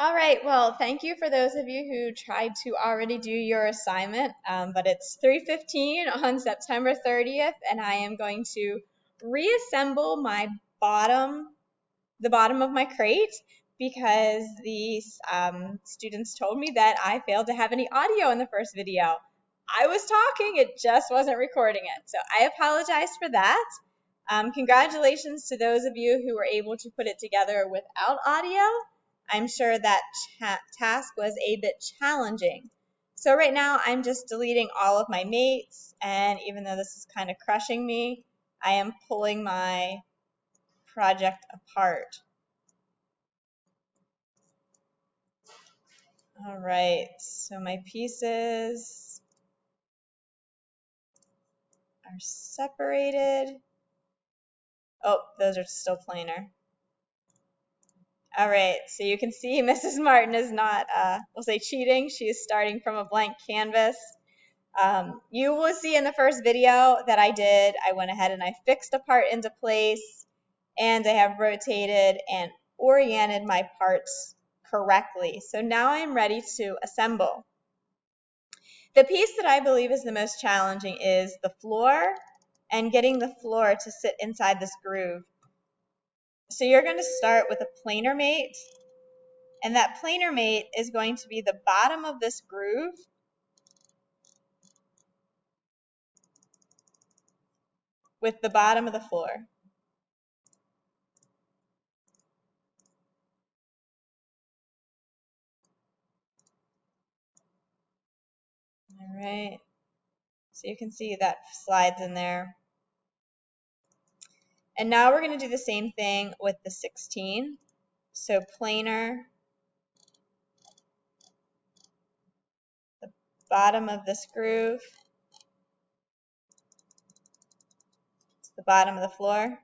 All right, well, thank you for those of you who tried to already do your assignment, but it's 3:15 on September 30th, and I am going to reassemble the bottom of my crate because these students told me that I failed to have any audio in the first video. I was talking, it just wasn't recording it, so I apologize for that. Congratulations to those of you who were able to put it together without audio. I'm sure that task was a bit challenging. So right now I'm just deleting all of my mates, and even though this is kind of crushing me, I am pulling my project apart. All right, so my pieces are separated. Oh, those are still planar. All right, so you can see Mrs. Martin is not, we'll say cheating. She is starting from a blank canvas. You will see in the first video that I did, I went ahead and I fixed a part into place, and I have rotated and oriented my parts correctly. So now I'm ready to assemble. The piece that I believe is the most challenging is the floor and getting the floor to sit inside this groove. So you're going to start with a planar mate, and that planar mate is going to be the bottom of this groove with the bottom of the floor. All right, so you can see that slides in there. And now we're going to do the same thing with the 16. So planar, the bottom of this groove, to the bottom of the floor.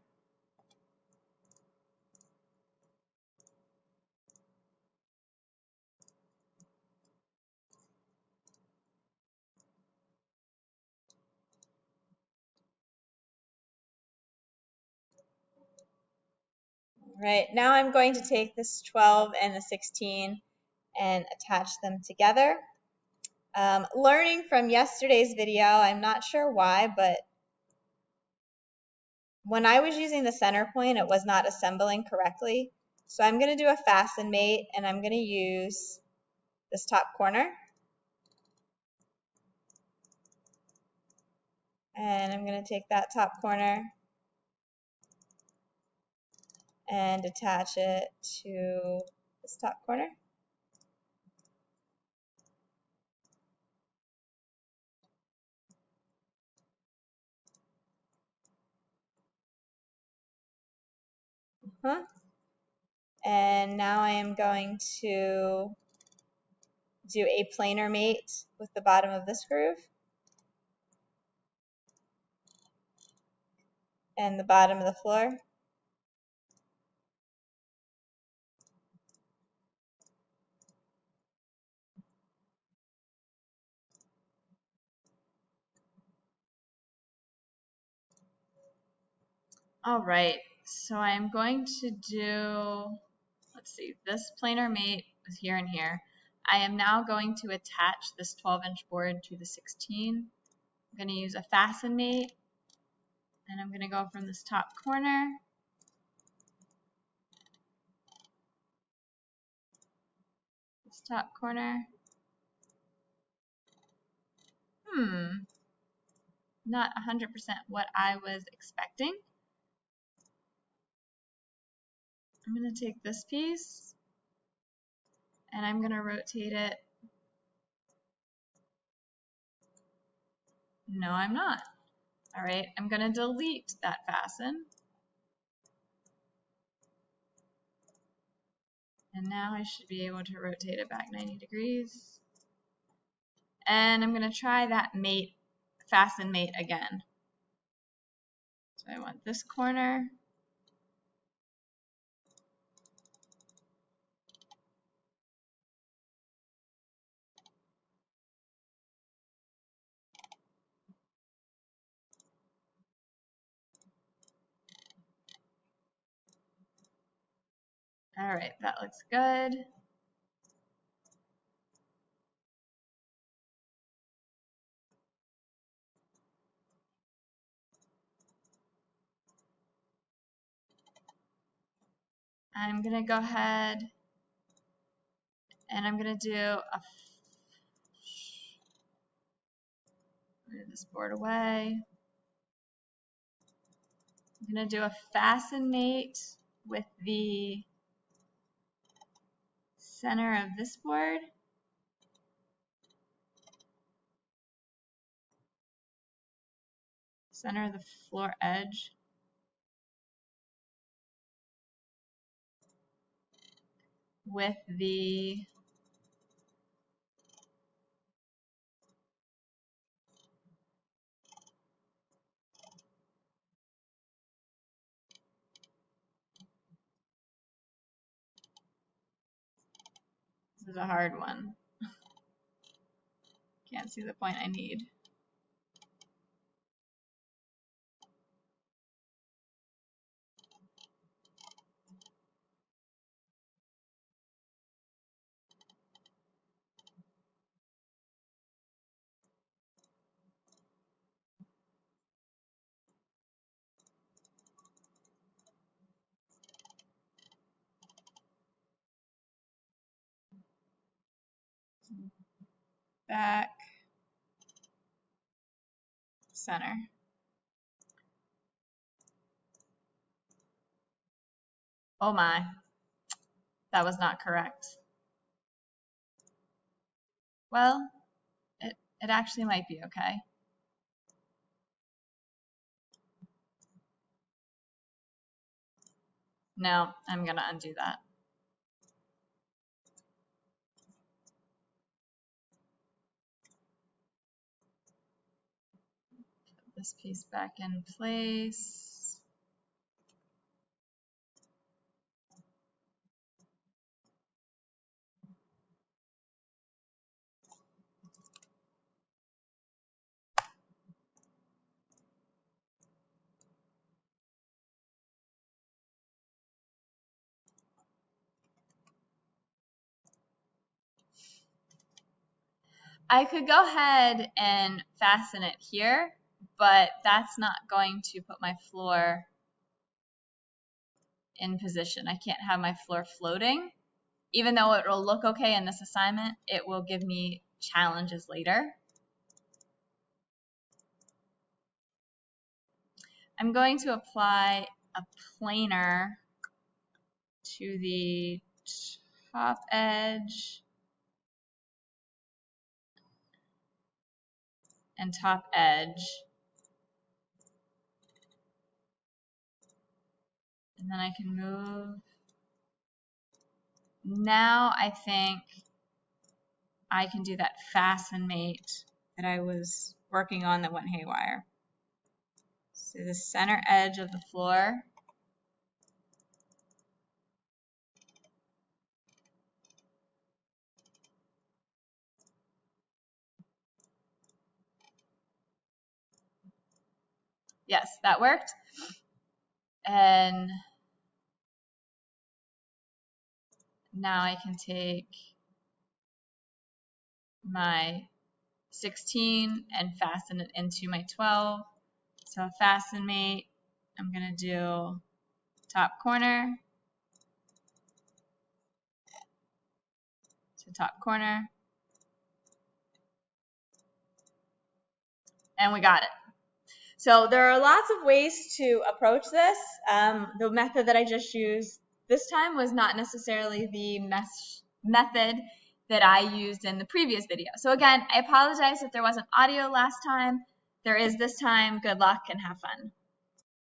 Right, now I'm going to take this 12 and the 16 and attach them together. Learning from yesterday's video, I'm not sure why, but when I was using the center point, it was not assembling correctly. So I'm going to do a fasten mate, and I'm going to use this top corner. And I'm going to take that top corner and attach it to this top corner. And now I am going to do a planar mate with the bottom of this groove and the bottom of the floor. All right, so I'm going to do, let's see, this planar mate is here and here. I am now going to attach this 12-inch board to the 16. I'm going to use a fasten mate, and I'm going to go from this top corner this top corner. Not 100% what I was expecting. I'm going to take this piece and I'm going to rotate it. No, I'm not. All right, I'm going to delete that fasten. And now I should be able to rotate it back 90 degrees. And I'm going to try that mate, fasten mate again. So I want this corner. All right, that looks good. I'm going to go ahead and I'm going to do a move this board away. I'm going to do a fascinate with the center of this board. Center of the floor edge. With the this is a hard one. Can't see the point I need. Back, center. Oh my, that was not correct. Well, it actually might be okay. No, I'm going to undo that. Put this piece back in place. I could go ahead and fasten it here, but that's not going to put my floor in position. I can't have my floor floating. Even though it will look okay in this assignment, it will give me challenges later. I'm going to apply a planer to the top edge and top edge. And then I can move. Now I think I can do that fasten mate that I was working on that went haywire. So the center edge of the floor. Yes, that worked. And now I can take my 16 and fasten it into my 12. So fasten mate, I'm going to do top corner to top corner. And we got it. So there are lots of ways to approach this. The method that I just used this time was not necessarily the method that I used in the previous video. So again, I apologize if there wasn't audio last time. There is this time. Good luck and have fun.